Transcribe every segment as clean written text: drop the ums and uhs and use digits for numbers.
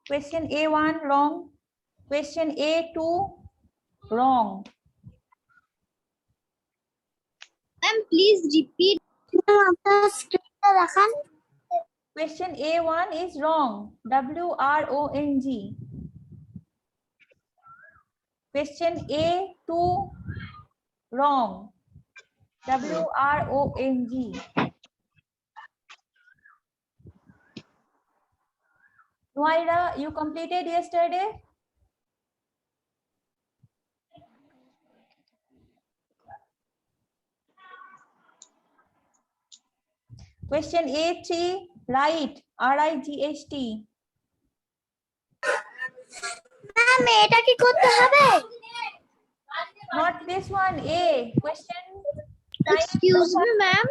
Question A1 wrong. Question A2 wrong. Ma'am, please repeat. Question A1 is wrong. WRONG. Question A2 wrong. WRONG. Noira, you completed yesterday? Question A3, right, RIGHT. Ma'am, এটা কি করতে হবে? Not this one, A. Question. Excuse me, ma'am.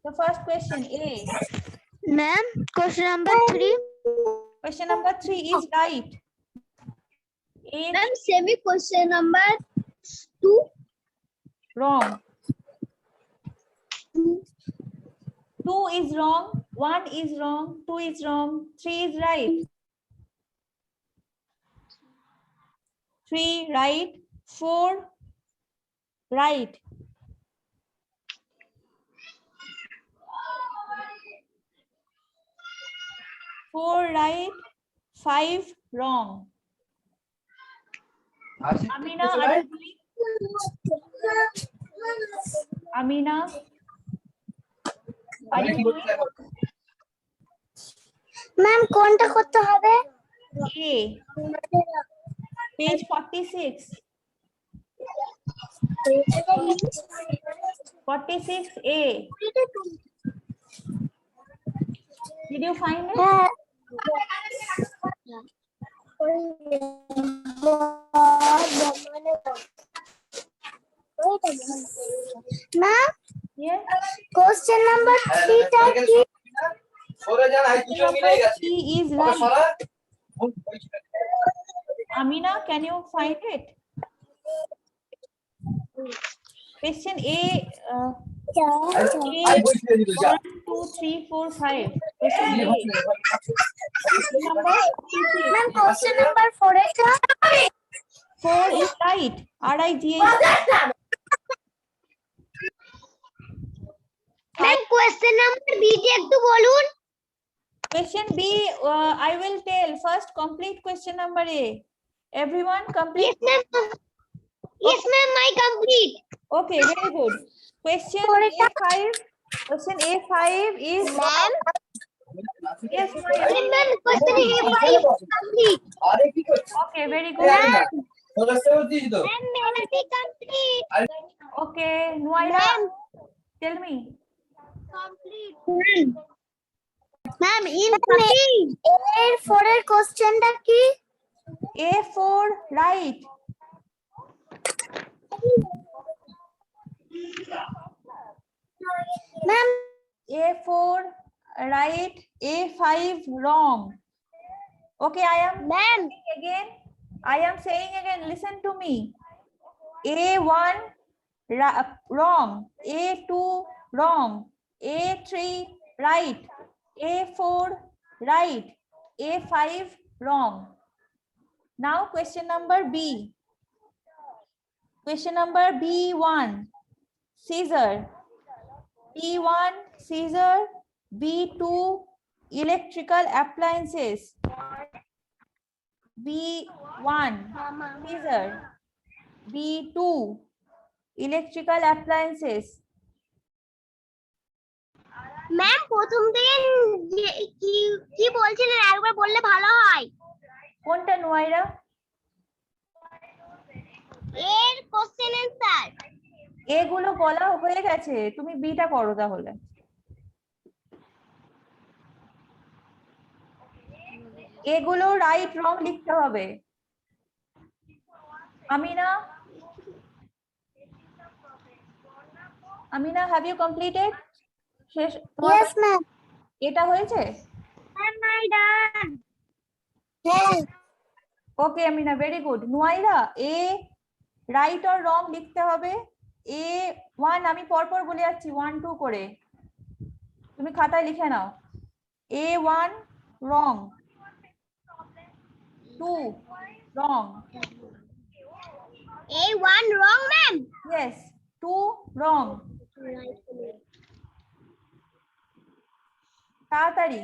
The first question, A. Ma'am, question number 3. Question number 3 is right. A Ma'am, semi question number 2. wrong. 2 is wrong. 1 is wrong. 2 is wrong. 3 is right. 3 right. 4 right. 4 right. 5 wrong. Amina, are you doing? Amina, are you doing? Ma'am, কোনটা করতে হবে? A. Page 46. 46A. Did you find it? Ma'am, Yes. question number 3 টা কি? He is right. Amina, can you find it? Question A. A 1, 2, 3, 4, 5. Question A. Number 56. Ma'am, question number 4 এটা? 4 is right. RIGH. Ma'am, question number B টা একটু বলুন। Question B, I will tell. First, complete question number A. Everyone complete? Yes, ma'am. Yes, ma'am, I complete. Okay, very good. Question A5. Question A5 is. Ma'am, Yes, ma'am, question A5 complete. okay, very good. Ma'am, already complete. Okay, Noira, Ma'am, tell me. complete. Ma'am, incomplete. A4 এর কোশ্চেনটা কি? A4 right. Ma'am, A4 right. A5 wrong. Okay, I am ma'am, saying again. I am saying again. Listen to me. A1 wrong. A2 wrong. A3 right. A4 right. A5 wrong. Now question number B. Question number B1. Scissor. B1 scissor. B2 electrical appliances. B1 scissor. B2 electrical appliances. Ma'am প্রথম থেকে কি বলছিলেন একবার বললে ভালো হয়। কোনটা নোয়াইরা? এর কোশ্চেন অ্যানসার এগুলো বলা হয়ে গেছে, তুমি বিটা করো তাহলে। এগুলো রাইট রং লিখতে হবে। Amina, Amina, have you completed? শেষ? Yes, ma'am. এটা হয়েছে? Ma'am, I done. Yes. Okay Amina, very good. Nowaira, এ রাইট অর রং লিখতে হবে। A1 আমি পরপর বলে যাচ্ছি 1 2 করে, তুমি খাতায় লিখে নাও। A1 রং, 2 wrong. A1 wrong, ma'am. Yes, 2 wrong. তাড়াতাড়ি।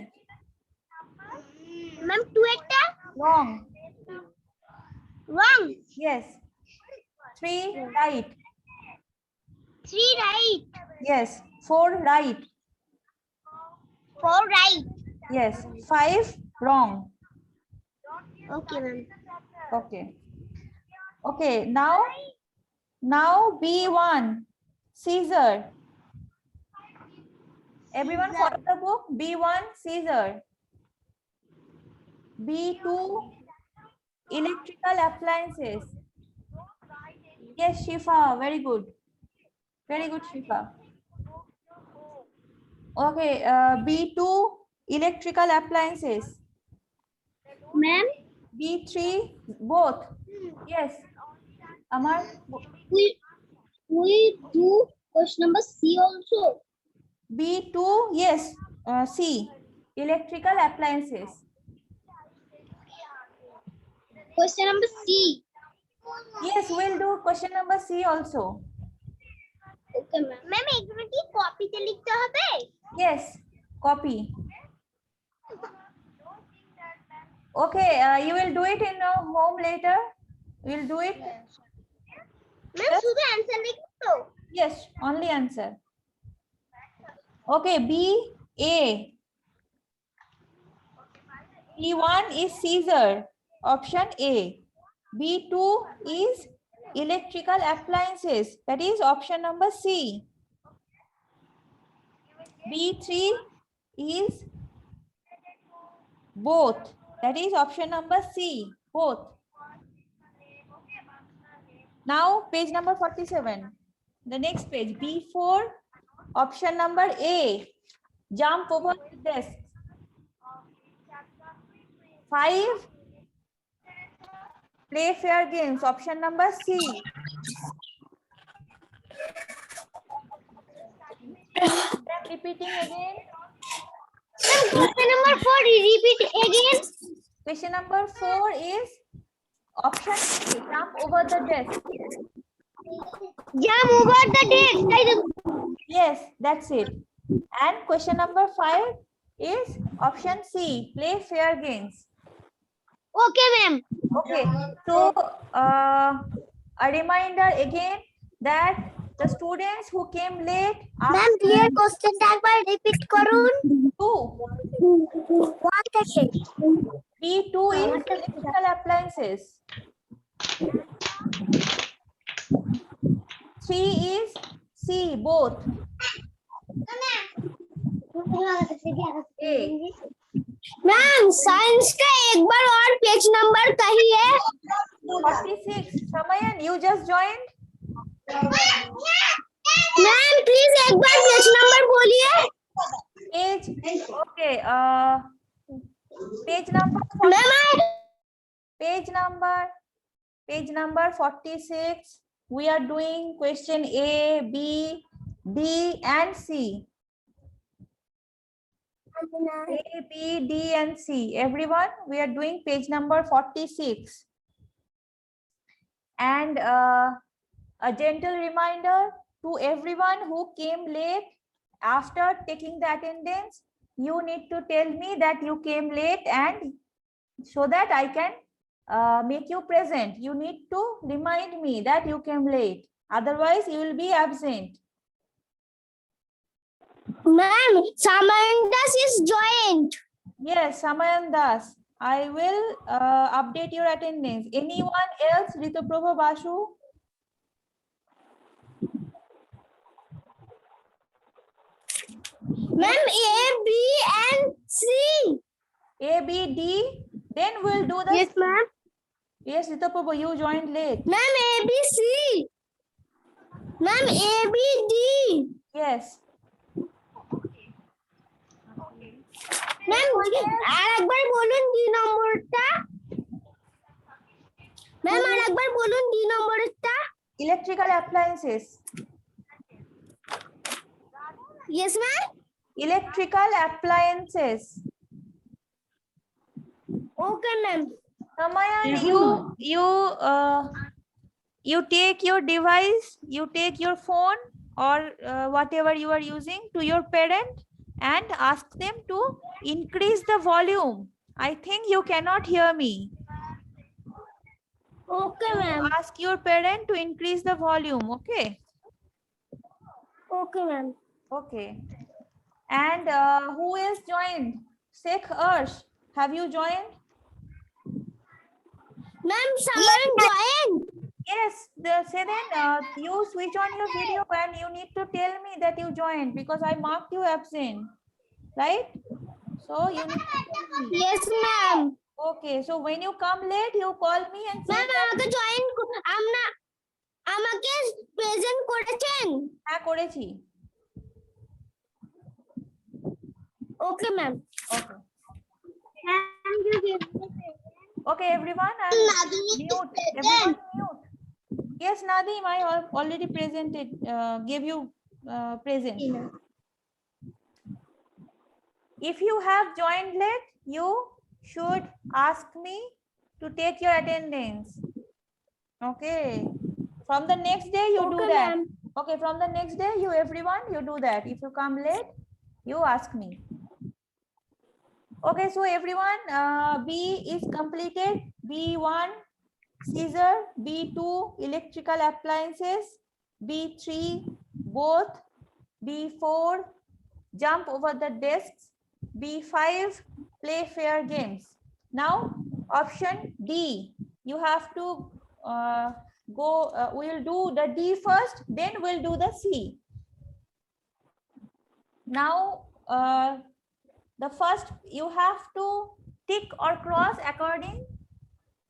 Ma'am, 2 একটা Wrong. wrong. Yes. 3 right. 3 right. Yes. 4 right. 4 right. Yes. 5 wrong. Okay, ma'am. Okay. Okay. Now B1 Caesar. Everyone follow the book. B1 Caesar. B2 electrical appliances. Yes, Shifa. Very good. Very good, Shifa. Okay. B2 electrical appliances. Ma'am, B3 both. Yes. Amar. we do question number C also. B2 yes. C electrical appliances. Question number C. Yes, we'll do question number C also. Okay, ma'am. Ma'am, এগুলো কি কপিতে লিখতে হবে? Yes, copy. Okay, you will do it in home later. We'll do it. Ma'am, শুধু answer লিখতো? Yes, only answer. Okay, B A. B1 is Caesar. Option A. B2 is electrical appliances. That is option number C. B3 is both. That is option number C. Both. Now page number 47. The next page. B4 option number A. Jump over the desk. 5. Play fair games. Option number C. I'm repeating again. Question number 4, repeat again. Question number 4 is option A. Jump over the desk. Jump over the desk. Yes, that's it. And question number 5 is option C. Play fair games. Okay, ma'am. Okay. So a reminder again that the students who came late Ma'am, clear question একবার repeat করুন। 2. 1 থেকে B2 is electrical appliances. 3 is C, both. A. Ma'am science का एक बार और page number कहिए। 46. Samayan, you just joined? Ma'am please एक बार page number बोलिए। Page. Okay. Page number. Ma'am Page number 46. We are doing question A, B, D, and C. A, B, D, and C. Everyone, we are doing page number 46. And a gentle reminder to everyone who came late. After taking the attendance, you need to tell me that you came late, and so that I can make you present. You need to remind me that you came late. Otherwise, you will be absent. Ma'am Samandas is joined. Yes, Samayan Das. I will update your attendance. Anyone else? Rituprabha Basu? Ma'am A, B and C. A, B, D. Then we'll do the. Yes, ma'am. Yes, Rituprabha, you joined late. Ma'am A, B, C. Ma'am A, B, D. Yes. Ma'am আরেকবার বলুন D নম্বরটা। Ma'am আরেকবার বলুন D নম্বরটা। Electrical appliances. Yes, ma'am. Electrical appliances. Okay, ma'am. Namayan, you take your device, you take your phone or whatever you are using to your parent and ask them to increase the volume. I think you cannot hear me. Okay, You ma'am. ask your parent to increase the volume, okay? Okay, ma'am. Okay. And who else joined? Sheikh Arsh, have you joined? Ma'am, someone joined. Yes, say then you switch on your video and you need to tell me that you joined because I marked you absent, right? So you need to tell me. Yes, ma'am. Okay, so when you come late, you call me and say ma'am that আমাকে join আমাকে present করেছেন হ্যাঁ করেছি। Okay ma'am Okay. Okay, everyone, and mute. Everyone mute. Yes, Nadim, I already presented, gave you present. If you have joined late, you should ask me to take your attendance. Okay. From the next day, you do Okay, that. ma'am. Okay, from the next day, you everyone, you do that. If you come late, you ask me. Okay, so everyone, B is completed. B1, scissor. B2, electrical appliances. B3, both. B4, jump over the desks. B5, play fair games. Now, option D, you have to we'll do the D first, then we'll do the C. Now, the first, you have to tick or cross according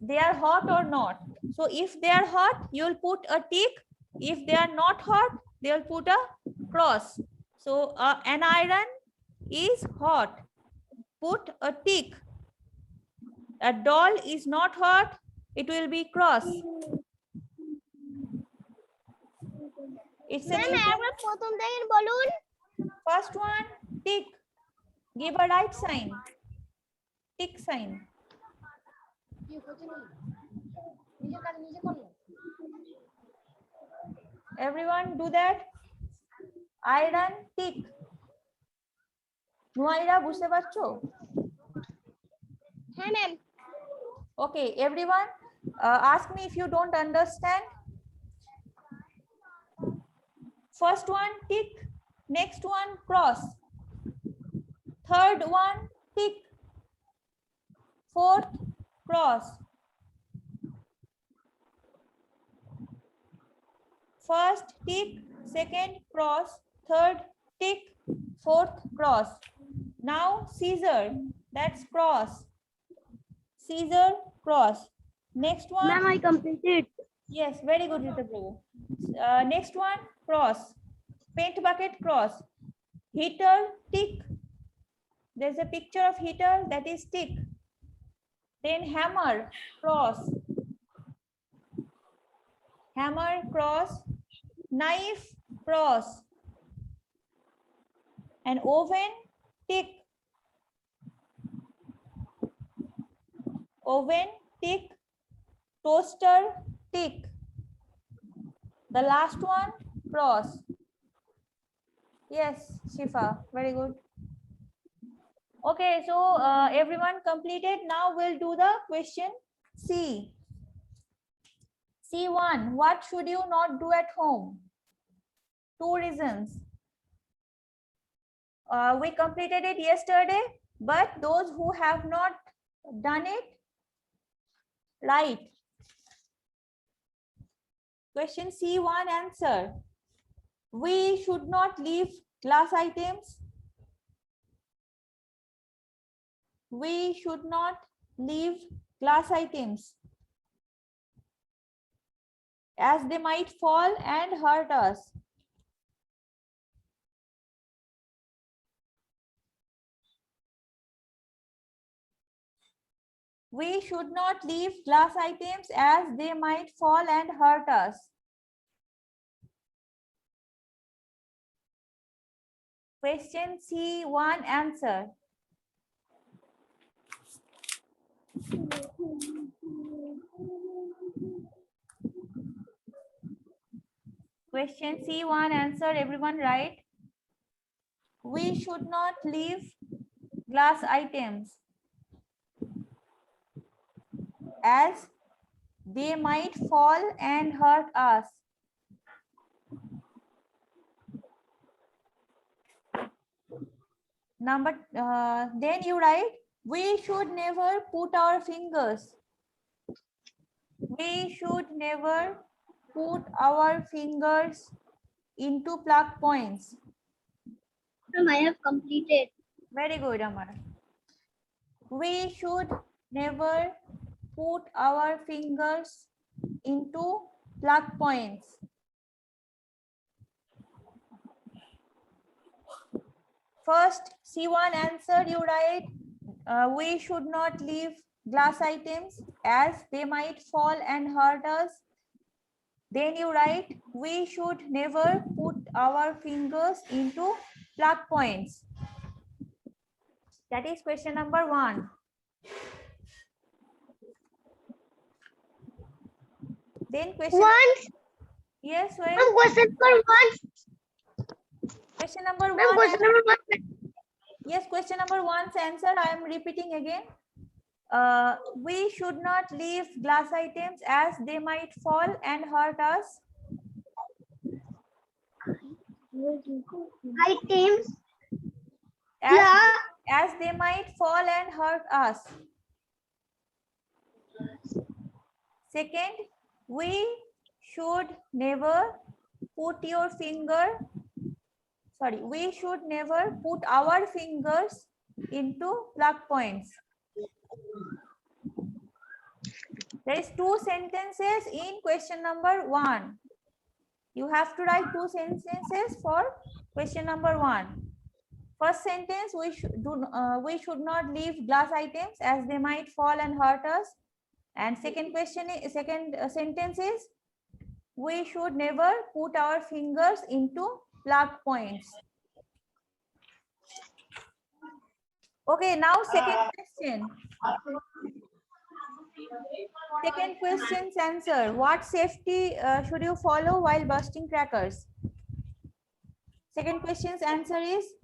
they are hot or not. So if they are hot, you'll put a tick. If they are not hot, they'll put a cross. So an iron is hot, put a tick. A doll is not hot, it will be cross. It's an ma'am একবার প্রথম থেকে বলুন first one, tick. Give a right sign. Tick sign. Everyone do that. Iron, tick. Nuaira, বুঝতে পারছো? হ্যাঁ ma'am Okay, everyone, ask me if you don't understand. First one, tick. Next one, cross. Third one, tick. Fourth, cross. First, tick. Second, cross. Third, tick. Fourth, cross. Now, scissor. That's cross. Scissor, cross. Next one. Ma'am I completed Yes, very good, Rita Prabhu. Next one, cross. Paint bucket, cross. Heater, tick. There's a picture of heater, that is tick. Then hammer, cross. Hammer, cross. Knife, cross. And oven, tick. Oven, tick. Toaster, tick. The last one, cross. Yes, Shifa, very good. Okay, so everyone completed. Now we'll do the question C. C1, what should you not do at home? 2 reasons. We completed it yesterday, but those who have not done it, write. Question C1 answer. We should not leave glass items. We should not leave glass items as they might fall and hurt us. We should not leave glass items as they might fall and hurt us. Question C1 answer. Question C1 answer, everyone right? We should not leave glass items as they might fall and hurt us. Then you write, we should never put our fingers. We should never put our fingers into plug points. I have completed. Very good, Amar. We should never put our fingers into plug points. First, C1 answer, you write, we should not leave glass items as they might fall and hurt us. Then you write, we should never put our fingers into plug points. That is question number 1. Then question. Once. Yes, well, Question number once. question number 1. Question number one. Yes, question number 1's answer I am repeating again. We should not leave glass items as they might fall and hurt us. Items. As they might fall and hurt us. Second, we should never put our fingers into plug points. There is 2 sentences in question number 1. You have to write 2 sentences for question number 1. First sentence, we should not leave glass items as they might fall and hurt us. And second sentence is, we should never put our fingers into plug points. Okay, now second question. Second question's answer. What safety should you follow while bursting crackers? Second question's answer is,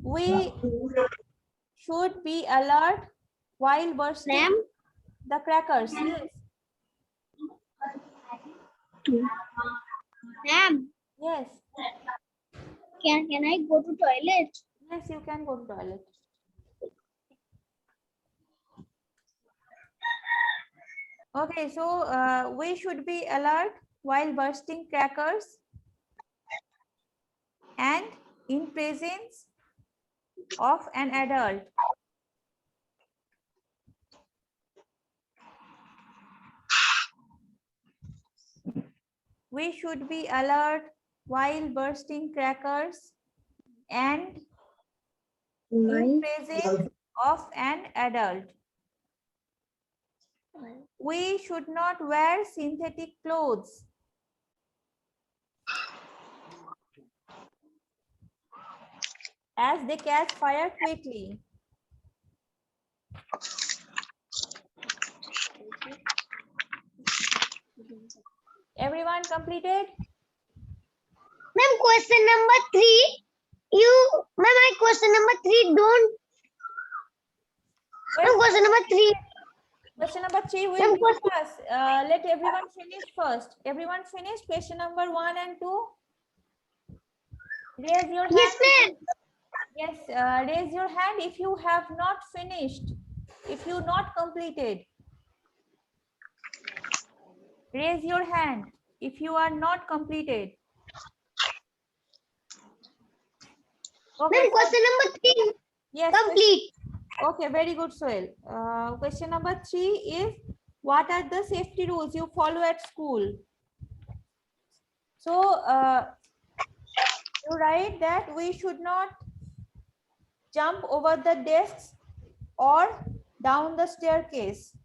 we should be alert while bursting the crackers. Yes. Ma'am. Yes. Can I go to toilet? Yes, you can go to toilet. Okay, so we should be alert while bursting crackers and in presence of an adult. We should be alert while bursting crackers and in presence of an adult. We should not wear synthetic clothes. As they catch fire quickly. Everyone completed? Ma'am, question number 3. My question number 3 don't. Ma'am, question number 3. Question number 3 will discuss. Let everyone finish first. Everyone finish question number 1 and 2? Raise your hand. Yes, ma'am. Yes, raise your hand if you have not finished, if you not completed. Raise your hand if you are not completed. Okay. Ma'am, question number 3. Yes. Complete. Okay, very good, Soel. Question number 3 is, what are the safety rules you follow at school? So, you write that we should not jump over the desks or down the staircase.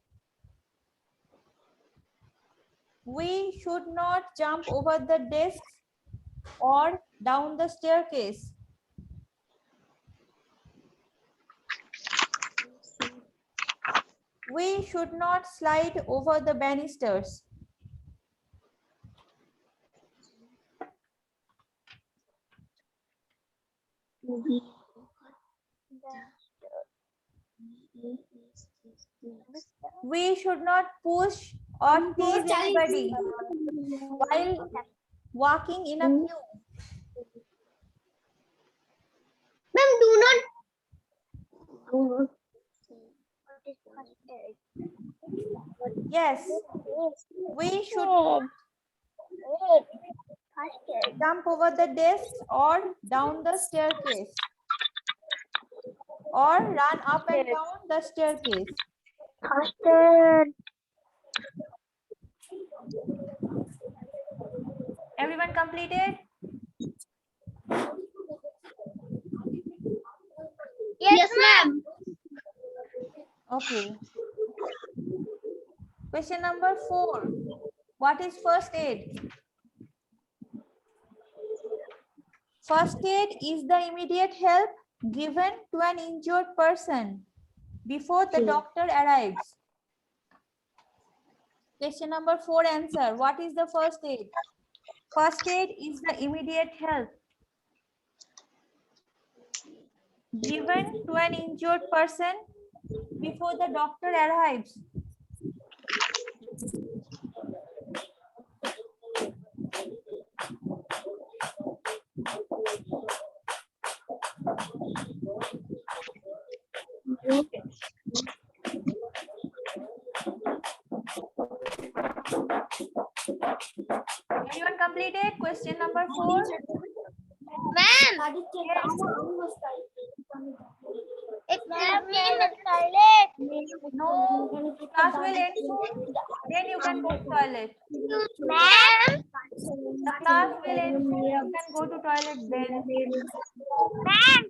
We should not jump over the desks or down the staircase. We should not slide over the banisters. We should not push or tease anybody while walking in a queue. Ma'am, do not. Yes, we should jump over the desk or down the staircase or run up and down the staircase. Everyone completed? Yes, ma'am. Okay. Question number 4. What is first aid? First aid is the immediate help given to an injured person before the doctor arrives. Question number 4 answer. What is the first aid? First aid is the immediate help given to an injured person before the doctor arrives. Everyone completed question number 4? Ma'am. No, class will end soon. Then you can go to toilet. Ma'am. The class will end soon. You can go to toilet then. Ma'am.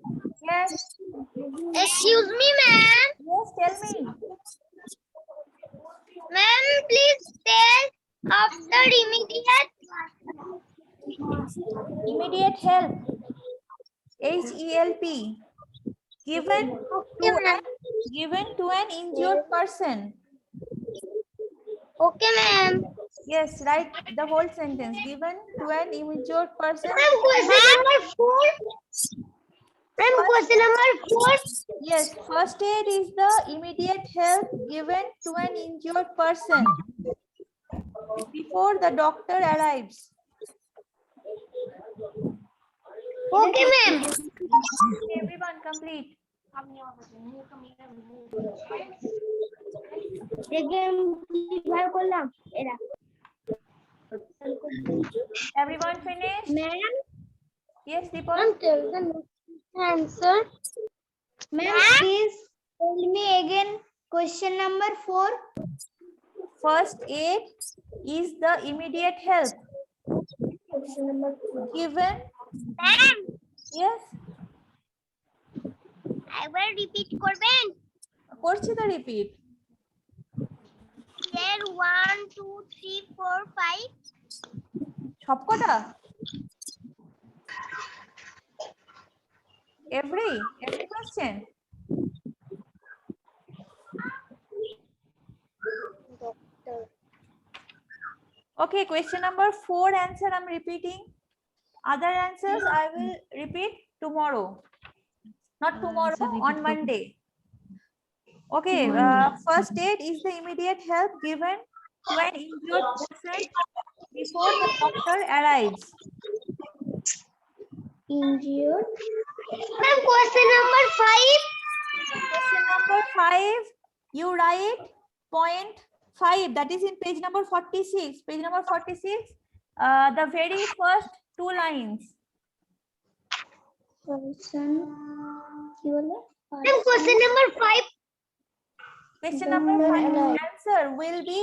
Yes. Excuse me, ma'am. Yes, tell me. Ma'am, please tell after immediate. Immediate help. HELP. Given to an injured person. Okay, ma'am. Yes, write the whole sentence. Given to an injured person. Ma'am, question number 4. Ma'am, question number 4. Yes, first aid is the immediate help given to an injured person before the doctor arrives. Okay, ma'am. Everyone complete. Everyone finished? Ma'am, Yes, Deepak. tell the next answer. Ma'am, please tell me again question number 4. First aid is the immediate help given. Ma'am, Yes, I will repeat করবেন। করছি তো repeat. There 1 2 3 4 5 সবকটা? Every question? Okay, question number 4 answer I'm repeating. Other answers I will repeat tomorrow. Not tomorrow, on Monday. Okay, first aid is the immediate help given to an injured person before the doctor arrives. Injured. Ma'am, question number 5. Question number 5, you write point 5, that is in page number 46. Page number 46, the very first 2 lines. Ma'am, question number 5. Question number 5 answer will be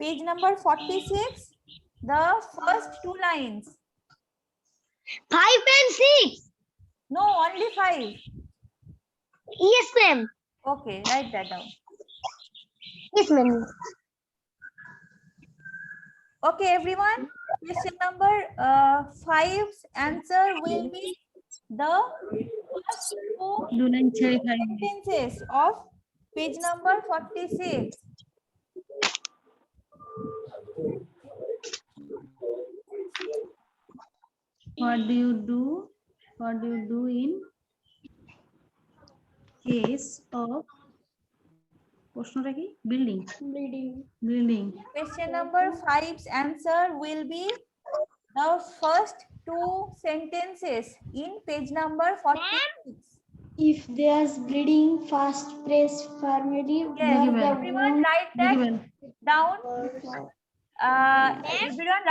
page number 46, the first 2 lines. 5 and 6. No, only 5. Yes, ma'am. Okay, write that down. Yes, ma'am. Okay, everyone. Question number 5's answer will be the first 2 sentences of page number 46. What do you do? What do you do in case of প্রশ্নটা কি building building Question number 5's answer will be the first two sentences in page number 46. If there's bleeding, first press firmly Yes, where the everyone wound write that Given. down. Everyone write